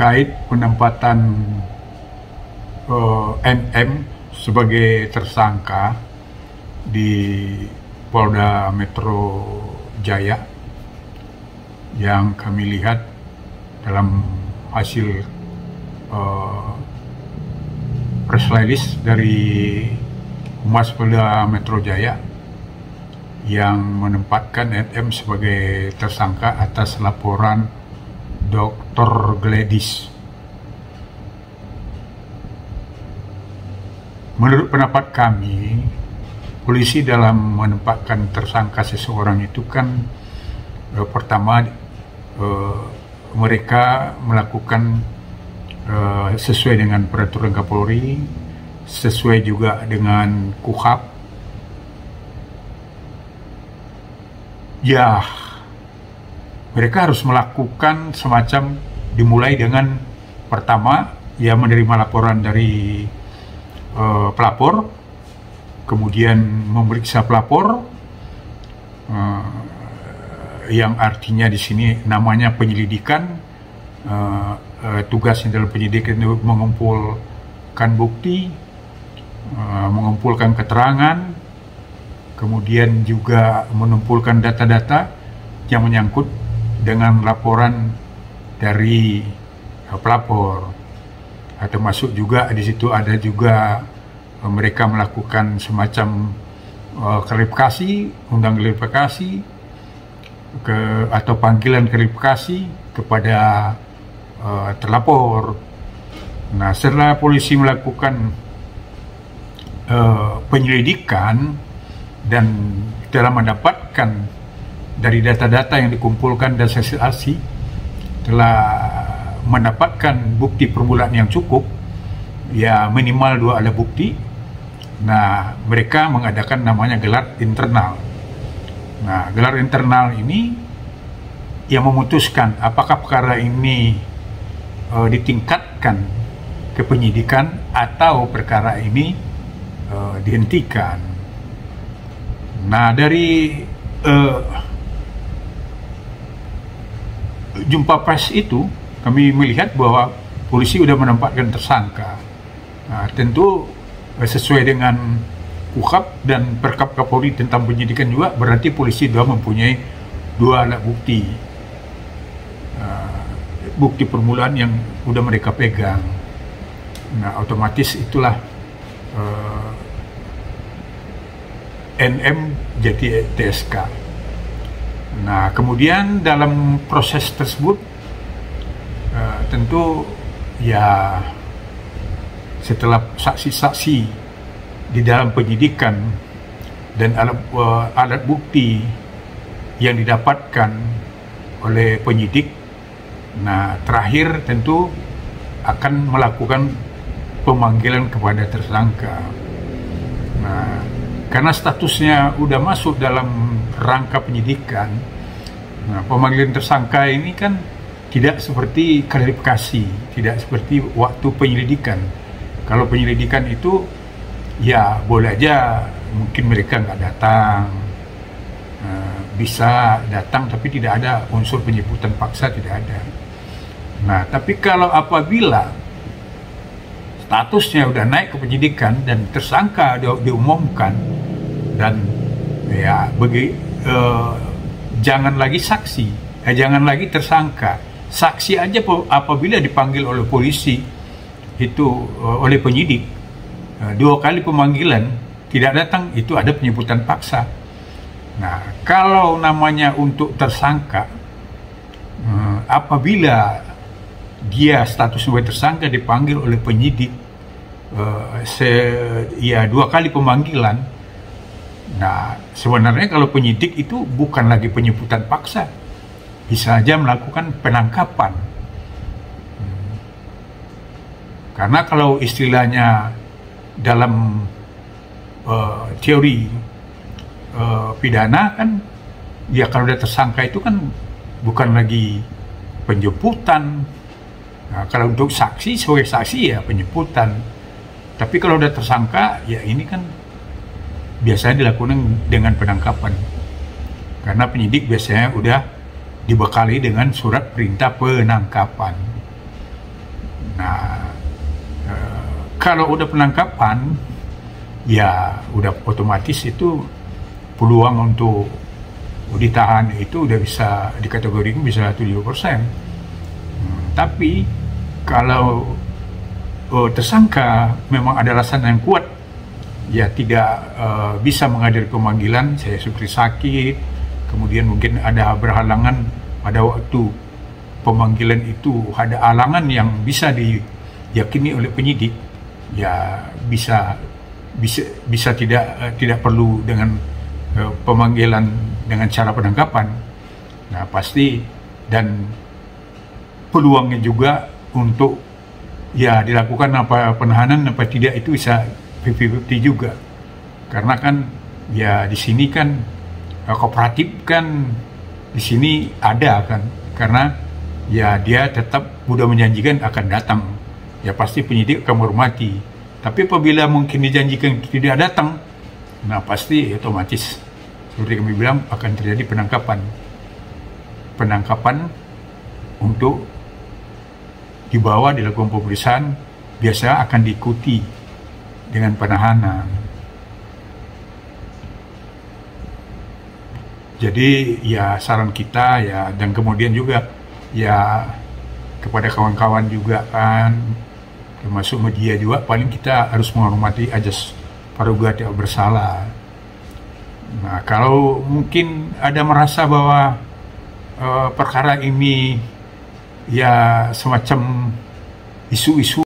terkait penempatan NM sebagai tersangka di Polda Metro Jaya yang kami lihat dalam hasil press release dari Humas Polda Metro Jaya yang menempatkan NM sebagai tersangka atas laporan Dr. Gladys. Menurut pendapat kami, polisi dalam menempatkan tersangka seseorang itu kan pertama mereka melakukan sesuai dengan peraturan Kapolri, sesuai juga dengan KUHP. Ya, mereka harus melakukan semacam dimulai dengan pertama ya menerima laporan dari pelapor, kemudian memeriksa pelapor, yang artinya di sini namanya penyelidikan. Tugasnya dalam penyidikan itu mengumpulkan bukti, mengumpulkan keterangan, kemudian juga mengumpulkan data-data yang menyangkut dengan laporan dari pelapor. Termasuk juga di situ ada juga mereka melakukan semacam klarifikasi, undang klarifikasi atau panggilan klarifikasi kepada terlapor. Nah, setelah polisi melakukan penyelidikan dan telah mendapatkan dari data-data yang dikumpulkan dan saksi telah mendapatkan bukti permulaan yang cukup, ya minimal 2 alat bukti. Nah, mereka mengadakan namanya gelar internal. Nah, gelar internal ini yang memutuskan apakah perkara ini ditingkatkan ke penyidikan atau perkara ini dihentikan. Nah, dari jumpa pers itu kami melihat bahwa polisi sudah menempatkan tersangka. Nah, tentu sesuai dengan KUHP dan Perkap Kapolri tentang penyidikan juga, berarti polisi sudah mempunyai 2 alat bukti, bukti permulaan yang sudah mereka pegang. Nah, otomatis itulah NM jadi TSK. Nah, kemudian dalam proses tersebut tentu ya setelah saksi-saksi di dalam penyidikan dan alat bukti yang didapatkan oleh penyidik, nah terakhir tentu akan melakukan pemanggilan kepada tersangka. Nah, karena statusnya udah masuk dalam rangka penyidikan, nah pemanggilan tersangka ini kan tidak seperti klarifikasi, tidak seperti waktu penyelidikan. Kalau penyelidikan itu ya boleh aja mungkin mereka nggak datang, bisa datang tapi tidak ada unsur penjemputan paksa, tidak ada. Nah, tapi kalau apabila statusnya udah naik ke penyidikan dan tersangka diumumkan, dan ya jangan lagi saksi, jangan lagi tersangka, saksi aja apabila dipanggil oleh polisi itu oleh penyidik 2 kali pemanggilan tidak datang, itu ada penjemputan paksa. Nah, kalau namanya untuk tersangka, apabila dia status sebagai tersangka dipanggil oleh penyidik 2 kali pemanggilan, nah sebenarnya kalau penyidik itu bukan lagi penjemputan paksa, bisa saja melakukan penangkapan. Karena kalau istilahnya dalam teori pidana kan, ya kalau udah tersangka itu kan bukan lagi penjemputan. Nah, kalau untuk saksi, sebagai saksi ya penjemputan. Tapi kalau udah tersangka, ya ini kan biasanya dilakukan dengan penangkapan. Karena penyidik biasanya udah dibekali dengan surat perintah penangkapan. Nah, kalau udah penangkapan, ya udah otomatis itu peluang untuk ditahan itu udah bisa dikategorikan bisa 70%. Tapi kalau tersangka memang ada alasan yang kuat, ya tidak bisa menghadiri pemanggilan, saya seperti sakit, kemudian mungkin ada berhalangan pada waktu pemanggilan itu, ada halangan yang bisa diyakini oleh penyidik, ya bisa tidak perlu dengan pemanggilan dengan cara penangkapan. Nah pasti, dan peluangnya juga untuk ya dilakukan apa penahanan apa tidak itu bisa 50-50 juga, karena kan ya di sini kan kooperatif kan di sini ada kan, karena ya dia tetap sudah menjanjikan akan datang, ya pasti penyidik akan menghormati. Tapi apabila mungkin dijanjikan tidak datang, nah pasti otomatis seperti kami bilang akan terjadi penangkapan untuk dibawa dilakukan pemeriksaan, biasa akan diikuti dengan penahanan. Jadi ya saran kita ya, dan kemudian juga ya kepada kawan-kawan juga kan, termasuk media juga, paling kita harus menghormati ajas praduga tidak bersalah. Nah kalau mungkin ada merasa bahwa perkara ini ya semacam isu-isu